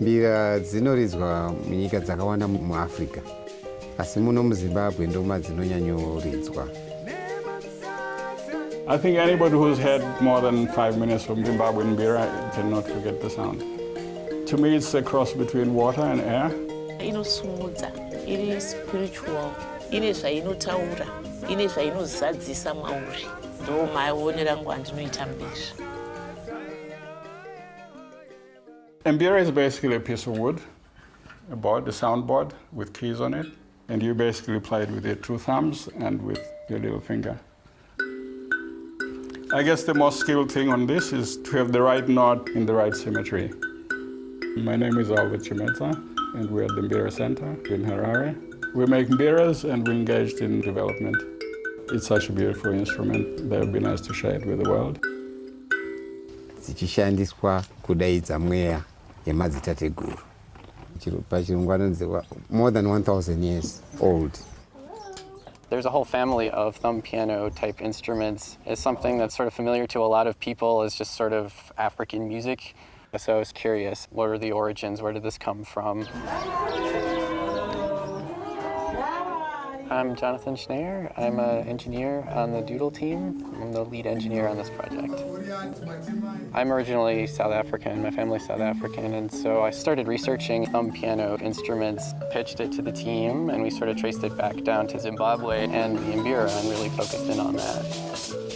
Mbira dzinoridzwa munyika dzakawanda muAfrica. Asi muno muZimbabwe ndo madzinonyanyoridzwa. I think anybody who's had more than 5 minutes of Zimbabwean mbira cannot forget the sound. To me, it's a cross between water and air. Inosumudza, iri spiritual, ine zvainotaura, ine zvainozadzisa mauri. Ndo maoni rangu andinoita mbira. Mbira is basically a piece of wood, a board, a soundboard with keys on it, and you basically play it with your two thumbs and with your little finger. I guess the most skilled thing on this is to have the right knot in the right symmetry. My name is Albert Chimetsa, and we're at the Mbira Center in Harare. We make mbiras and we're engaged in development. It's such a beautiful instrument that it would be nice to share it with the world. Dzichishandiswa kudaidza mweya yemadzitateguru. Pachirungu anonziwa more than 1,000 years old. There's a whole family of thumb piano type instruments. It's something that's sort of familiar to a lot of people as just sort of African music. So I was curious, what are the origins? Where did this come from? I'm Jonathan Schneier. I'm an engineer on the Doodle team. I'm the lead engineer on this project. I'm originally South African, my family's South African, and so I started researching thumb piano instruments, pitched it to the team, and we sort of traced it back down to Zimbabwe and the mbira and really focused in on that.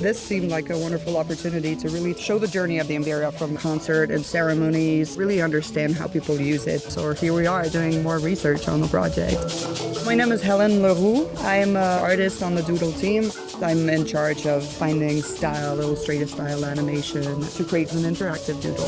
This seemed like a wonderful opportunity to really show the journey of the mbira from concert and ceremonies, really understand how people use it. So here we are doing more research on the project. My name is Helen Leroux. I'm an artist on the Doodle team. I'm in charge of finding style, illustrative style animation to create an interactive doodle.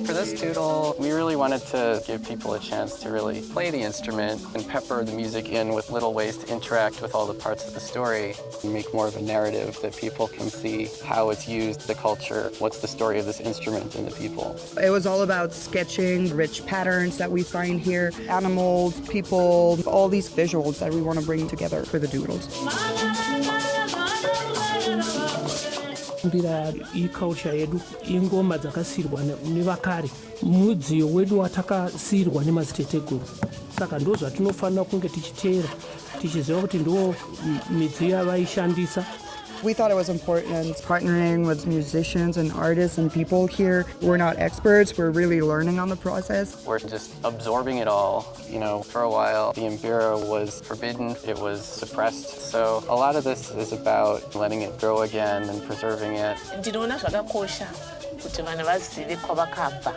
For this doodle, we really wanted to give people a chance to really play the instrument and pepper the music in with little ways to interact with all the parts of the story and make more of a narrative that people can see how it's used, the culture, what's the story of this instrument and the people. It was all about sketching rich patterns that we find here, animals, people, all these visuals that we want to bring together for the doodles. Mbira iculture yedu ingoma dzakasirwa nevakare mudziyo wedu watakasirwa nemadziteteguru saka ndo zvatinofanira kunge tichiteera tichiziva kuti ndo midziyo yavaishandisa. We thought it was important partnering with musicians and artists and people here. We're not experts, we're really learning on the process. We're just absorbing it all. You know, for a while, the mbira was forbidden, it was suppressed. So a lot of this is about letting it grow again and preserving it. Ndinoona zvakakosha kuti vanhu vazive kwavakabva.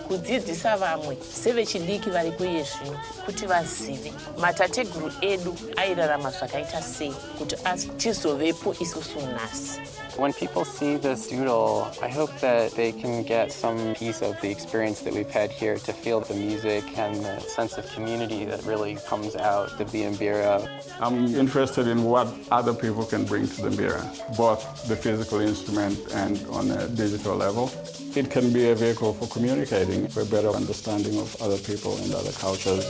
Kudzidzisa vamwe sevechidiki vari kuye zvino kuti vazive matateguru edu airarama zvakaita sei kuti tizovepo isusu nhasi. When people see this doodle, I hope that they can get some piece of the experience that we've had here to feel the music and the sense of community that really comes out of the mbira. I'm interested in what other people can bring to the mbira, both the physical instrument and on a digital level. It can be a vehicle for communicating, for a better understanding of other people and other cultures.